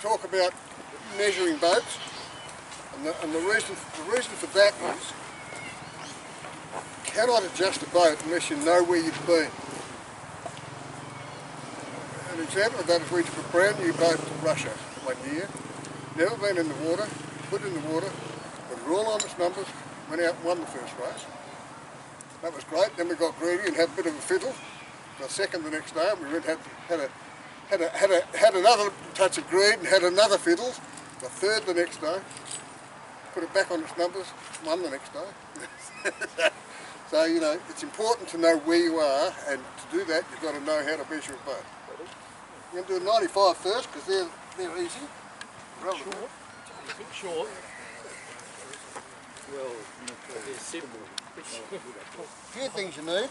talk about measuring boats, and the reason for that is you cannot adjust a boat unless you know where you've been. An example of that is we took a brand new boat to Russia one year, never been in the water, put it in the water, put it all on its numbers, went out and won the first race. That was great. Then we got greedy and had a bit of a fiddle. Got second the next day, and we went had another touch of greed and had another fiddle. Got third the next day. Put it back on its numbers, won the next day. So you know, it's important to know where you are, and to do that, you've got to know how to measure a boat. We're going to do a 95 first because they're easy. Short. A bit short. Well, they're simple. A few things you need.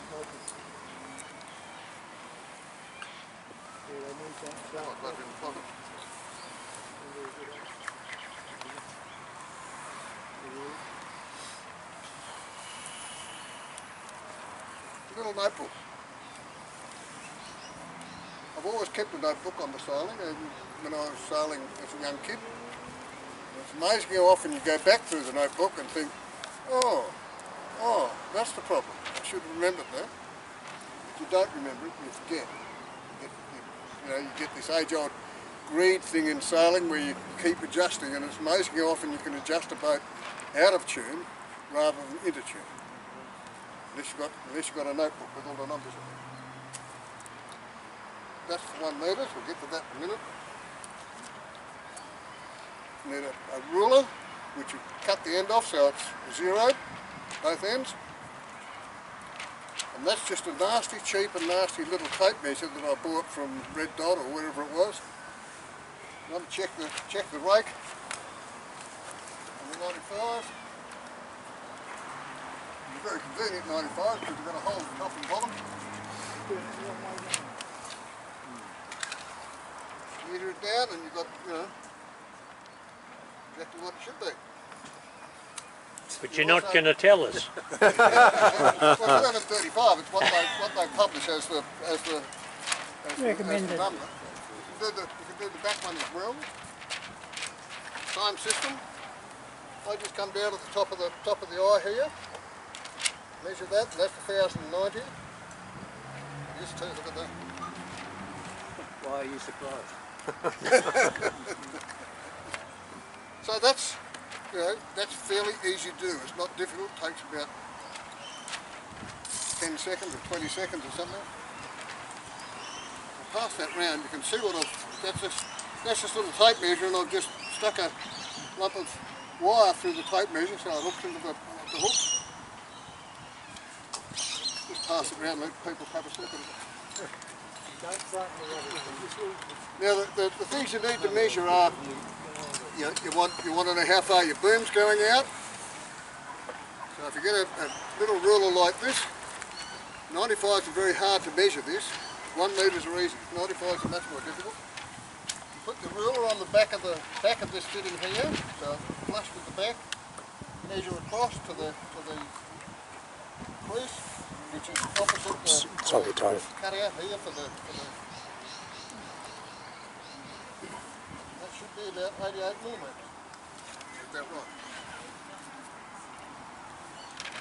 A little notebook. I've always kept a notebook on the sailing, and when I was sailing as a young kid. It's amazing how often you go back through the notebook and think, oh, that's the problem. I should have remembered that. If you don't remember it, you forget. You get this age-old greed thing in sailing where you keep adjusting, and it's amazing how often you can adjust a boat out of tune rather than into tune. Unless you've got a notebook with all the numbers in it. That's for 1 metre, we'll get to that in a minute. You need a ruler, which you cut the end off so it's zeroed, both ends. And that's just a nasty, cheap and nasty little tape measure that I bought from Red Dot or wherever it was. You want to check the rake on the 95. It's very convenient 95 because you've got a hole at the top and bottom. Meter it down and you've got, exactly what it should be. But you're not going to tell us. Well, it's not at 35. It's what they publish as the recommended number. You can do the back one as well. Time system. I just come down to the top of the eye here. Measure that. That's 1090. Just look at that. Why are you surprised? So that's fairly easy to do. It's not difficult. It takes about 10 seconds or 20 seconds or something. I'll pass that round. You can see what that's just a little tape measure, and I've just stuck a lump of wire through the tape measure so it hooks into the hook. Just pass it around and let people have a look at it. Now the things you need to measure are, you want to know how far your boom's going out. So if you get a little ruler like this, 95s are very hard to measure this. 1 metres are easy. 95s are much more difficult. You put the ruler on the back of this fitting here, so flush with the back. Measure across to the crease, which is opposite the cut out here for the. That should be about 88 millimetres. Is that right?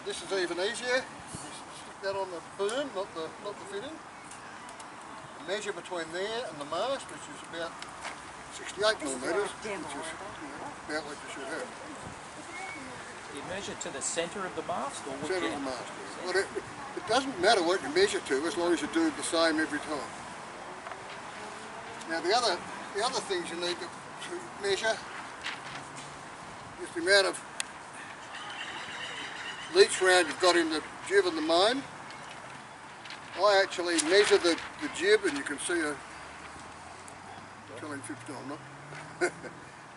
This is even easier. You stick that on the boom, not the fitting. The measure between there and the mast, which is about 68 millimetres, which is about what you should have. You measure to the centre of the mast, or centre of the mast. Well, it doesn't matter what you measure to, as long as you do the same every time. Now the other things you need to measure is the amount of leach round you've got in the jib and the main. I actually measure the jib, and you can see telling 50, I'm not.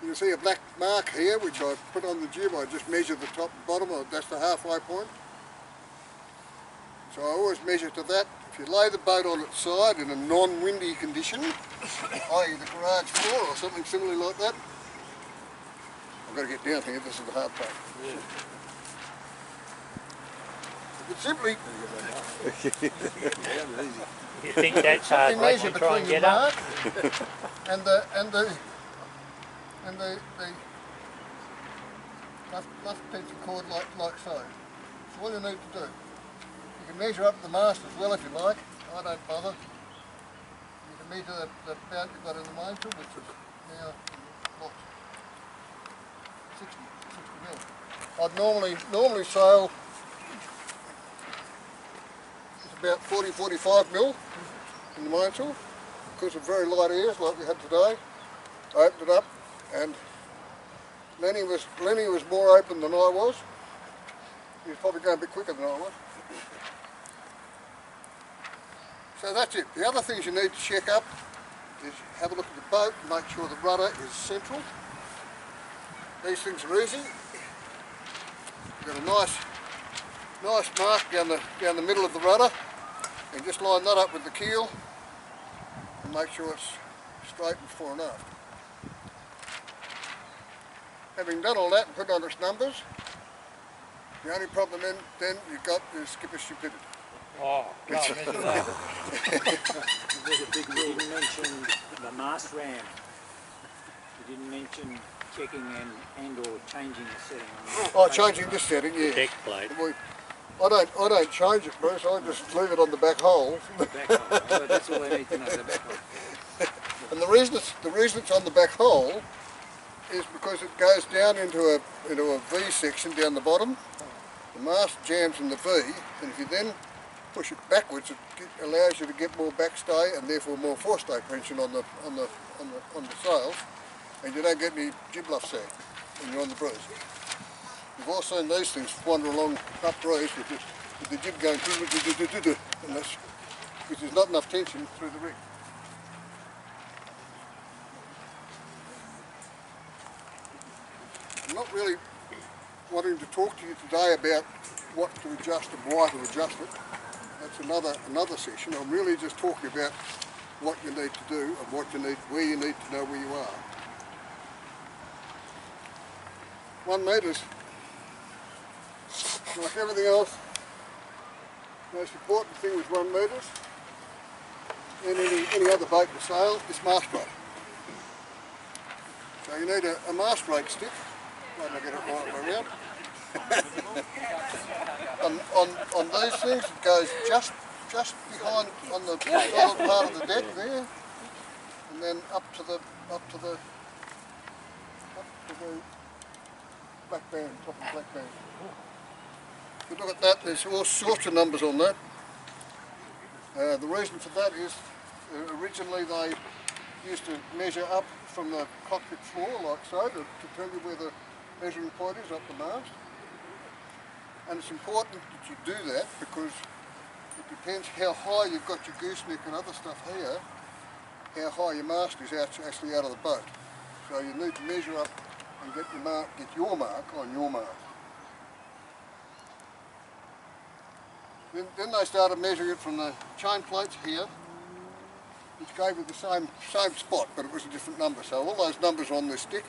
You can see a black mark here, which I put on the jib. I just measure the top and bottom, that's the halfway point. So I always measure to that. If you lay the boat on its side in a non-windy condition, i.e. the garage floor or something similar like that, I've got to get down here, this is the hard part. Yeah. You simply you think that's hard, like to try and get up? And the and the left tension cord like so. That's all you need to do. You can measure up the mast as well if you like. I don't bother. You can measure that bout you've got in the main tool, which is now what, 60 mil. I'd normally sail it's about 40-45 mil in the main tool. Because of very light airs like we had today, I opened it up and Lenny was more open than I was. He was probably going a bit quicker than I was. So that's it. The other things you need to check up is have a look at the boat and make sure the rudder is central. These things are easy. You've got a nice mark down the middle of the rudder, and just line that up with the keel and make sure it's straight and fore and aft. Having done all that and put on its numbers, the only problem then you've got is skipper stupidity. Oh, can't mention that. There's a big rule. You didn't mention the mast ram. You didn't mention checking and or changing the setting on the Changing this setting, yeah. Deck plate. I don't change it, Bruce. I just leave it on the back hole. back hole. Well, that's all I need to know. The back hole. And the reason it's on the back hole is because it goes down into a V section down the bottom. The mast jams in the V, and if you then push it backwards, it allows you to get more backstay and therefore more forestay tension on the sails, and you don't get any jib luff sag when you're on the breeze. You've all seen these things wander along up breeze with the jib going and that's because there's not enough tension through the rig. I'm not really wanting to talk to you today about what to adjust and why to adjust it. That's another session. I'm really just talking about what you need to do and where you need to know where you are. 1 metre, like everything else, the most important thing with 1 metre in any other boat to sail is mast rate. So you need a mast rate stick. Why don't I get it right way around? on these things, it goes just behind on the bottom part of the deck there, and then up to the black band, top of the black band. If you look at that, there's all sorts of numbers on that. The reason for that is originally they used to measure up from the cockpit floor like so to tell you where the measuring point is up the mast. And it's important that you do that because it depends how high you've got your gooseneck and other stuff here, how high your mast is actually out of the boat. So you need to measure up and get your mark on your mast. Then they started measuring it from the chain plates here, which gave you the same spot, but it was a different number. So all those numbers on this stick.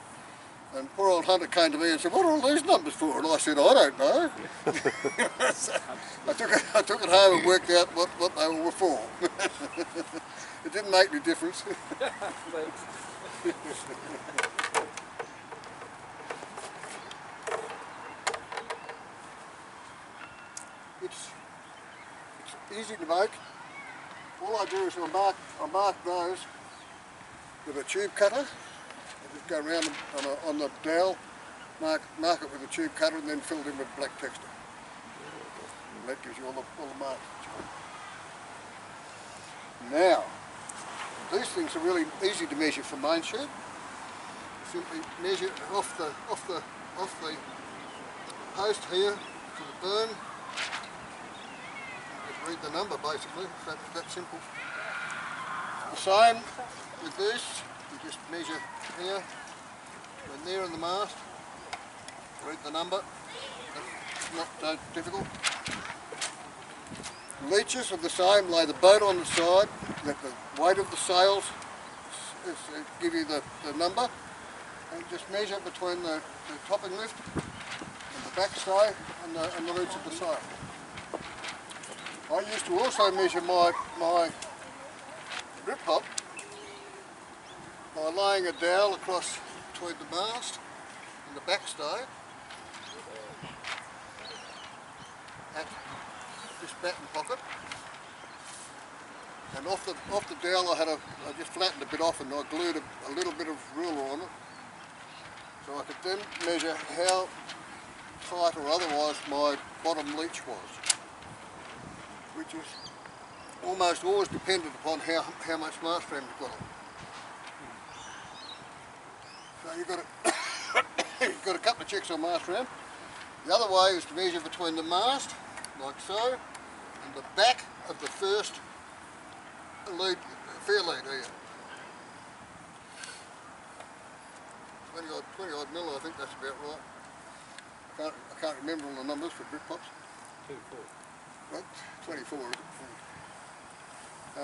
And poor old Hunter came to me and said, "What are all these numbers for?" And I said, "I don't know." So I took it home and worked out what they were for. It didn't make any difference. It's easy to make. All I do is I mark those with a tube cutter. Just go around on the dowel, mark it with a tube cutter, and then fill it in with black texture. And that gives you all the marks. Now, these things are really easy to measure for main shed. Simply measure off the post here to the burn. Just read the number basically. It's that simple. The same with this. You just measure here, and there in the mast, read the number, it's not so difficult. Leeches are the same, lay the boat on the side, let the weight of the sails give you the number, and just measure between the topping lift and the backstay and the reach of the sail. I used to also measure my grip hop by laying a dowel across between the mast and the backstay at this batten pocket. And off the dowel I just flattened a bit off and I glued a little bit of ruler on it. So I could then measure how tight or otherwise my bottom leach was, which is almost always dependent upon how much mast ram you've got on. So you've got a couple of checks on mast ram. The other way is to measure between the mast, like so, and the back of the first lead, fair lead here. 20 odd mil, I think that's about right. I can't remember all the numbers for brick pops. 24. Right, 24 is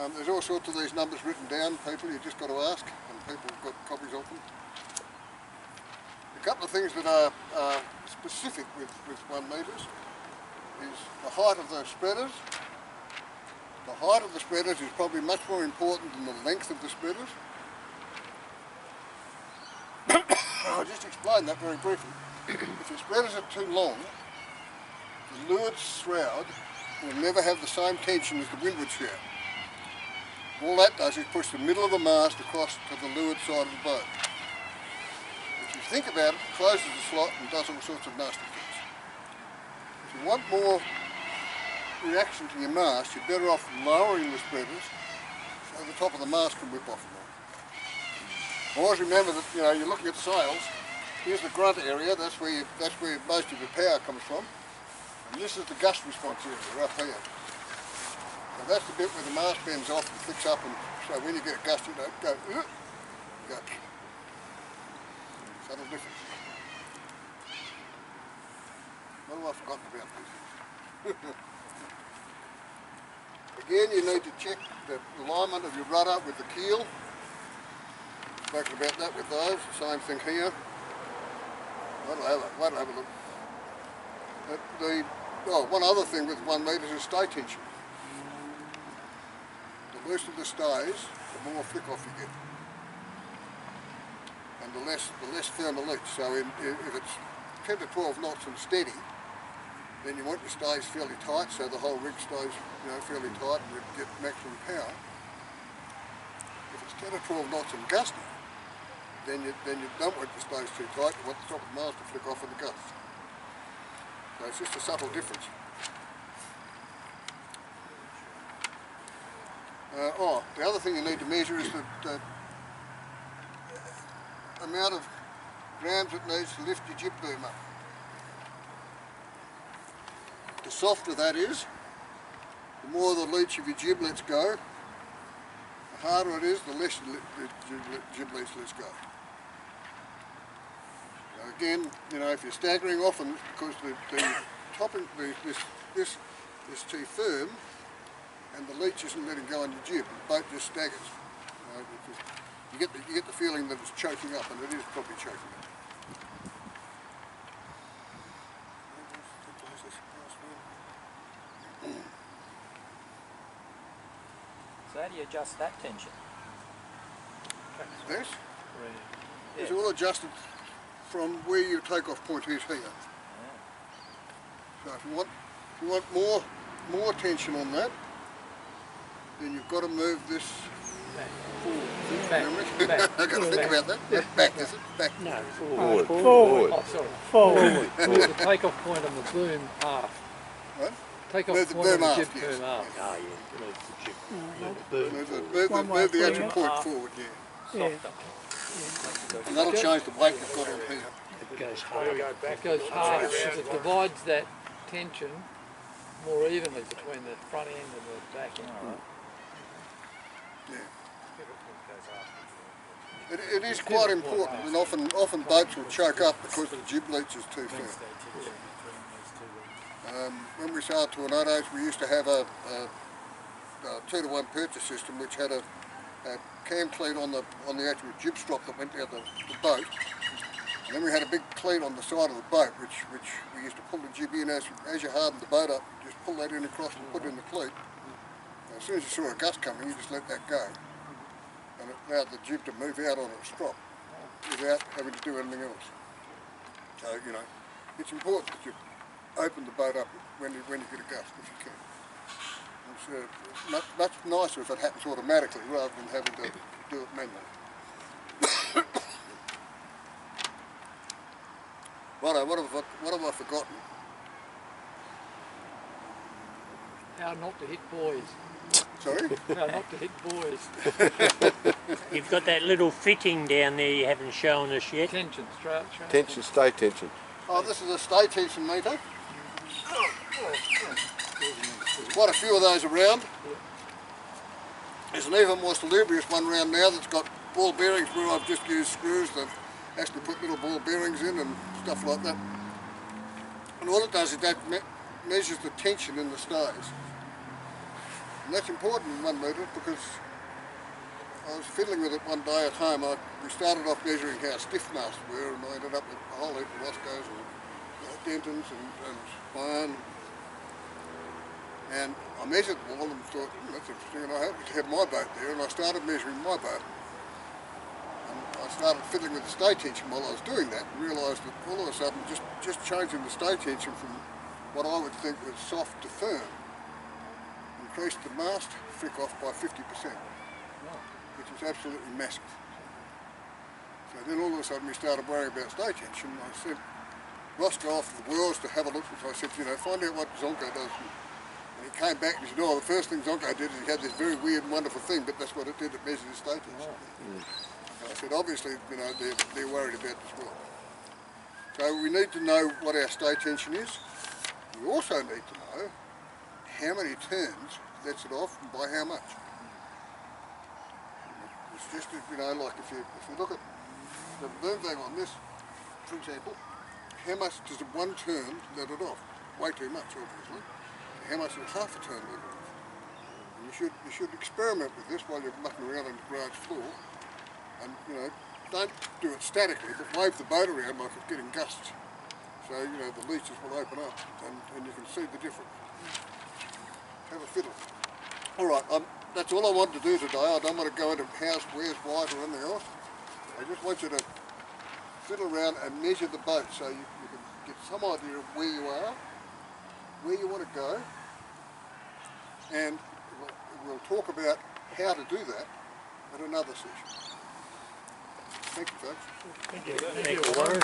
it? There's all sorts of these numbers written down, people, you've just got to ask, and people have got copies of them. A couple of things that are specific with 1 metres is the height of the spreaders. The height of the spreaders is probably much more important than the length of the spreaders. I'll just explain that very briefly. If the spreaders are too long, the leeward shroud will never have the same tension as the windward shroud. All that does is push the middle of the mast across to the leeward side of the boat. If you think about it, it closes the slot and does all sorts of nasty things. If you want more reaction to your mast, you're better off lowering the spreaders so the top of the mast can whip off more. Always remember that you're looking at sails. Here's the grunt area. That's where most of your power comes from, and this is the gust response area up here. So that's the bit where the mast bends off and flicks up, and so when you get a gust, you don't go. Go. Subtle difference. What have I forgotten about this? Again, you need to check the alignment of your rudder with the keel. Spoken about that with those, the same thing here. Wait till I have a look. One other thing with 1 metre is stay tension. The looser the stays, the more flick off you get. And the less firm a leach. So if it's 10 to 12 knots and steady, then you want your stays fairly tight, so the whole rig stays fairly tight and you get maximum power. If it's 10 or 12 knots and gusty, then you don't want your stays too tight, you want the top of the mast to flick off in the gust. So it's just a subtle difference. The other thing you need to measure is the amount of grams it needs to lift your jib boom up. The softer that is, the more the leach of your jib lets go. The harder it is, the less the jib leach lets go. Now again, if you're staggering often, it's because the topping, this is too firm, and the leach isn't letting go on your jib. The boat just staggers. You get the feeling that it's choking up, and it is probably choking up. So how do you adjust that tension? This? Yeah. It's all adjusted from where your takeoff point is here. Yeah. So if you want more tension on that, then you've got to move this forward. Back. I've got to think about that. That's back, is it? Back. No, Forward. Oh, sorry. Forward. Move the takeoff point on the boom aft. Right? Takeoff Move the point on boom the aft, jib yes. boom aft. Oh, yeah. Move the jib. Move the actual point forward, yeah. Softer. And that'll change the weight you've got on here. It goes hard. It goes hard because it divides that tension more evenly between the front end and the back end. Yeah. It is quite important, and often boats will choke up because the jib leach is too firm. When we sailed Tornadoes, we used to have a 2-to-1 purchase system which had a cam cleat on the actual jib strop that went down the boat, and then we had a big cleat on the side of the boat which we used to pull the jib in as you hardened the boat up. Just pull that in across and put in the cleat. As soon as you saw a gust coming, you just let that go, and it allowed the jib to move out on its strop. without having to do anything else. So, you know, it's important that you open the boat up when you get a gust, if you can. It's much nicer if it happens automatically rather than having to do it manually. Righto, what have I forgotten? How not to hit boys. Sorry? How not to hit boys. You've got that little fitting down there you haven't shown us yet. Tension, straight. Tension, stay tension. Oh, this is a stay tension meter. There's quite a few of those around. There's an even more salubrious one around now that's got ball bearings where I've just used screws that actually put little ball bearings in and stuff like that. And all it does is that measures the tension in the stays. And that's important in 1 metre because I was fiddling with it one day at home. We started off measuring how stiff masts were, and I ended up with a whole heap of Roscoes and Dentons and Spine. And I measured them all and thought, that's interesting, and I happened to have my boat there, and I started measuring my boat. And I started fiddling with the stay tension while I was doing that, and realised that all of a sudden just changing the stay tension from what I would think was soft to firm increased the mast frick off by 50%, which is absolutely massive. So then all of a sudden we started worrying about stay tension. I sent Roscoe off to the Worlds to have a look, and I said, you know, find out what Zonko does. And he came back and he said, oh, the first thing Zonko did is he had this very weird and wonderful thing, but that's what it did, it measured his stay tension. I said, obviously, you know, they're worried about this well. So we need to know what our stay tension is. We also need to know how many turns that's it off and by how much. It's just, you know, like if you look at the boom thing on this, for example, how much does one turn let it off? Way too much, obviously. How much does half a turn let it off? And you should experiment with this while you're mucking around on the garage floor. And, you know, don't do it statically, but wave the boat around like it's getting gusts. So, you know, the leaches will open up and you can see the difference. Have a fiddle. Alright, that's all I wanted to do today. I don't want to go into house, where's, why's or anything else. I just want you to fiddle around and measure the boat so you can get some idea of where you are, where you want to go, and we'll talk about how to do that at another session. Thank you, folks. Thank you, Warren.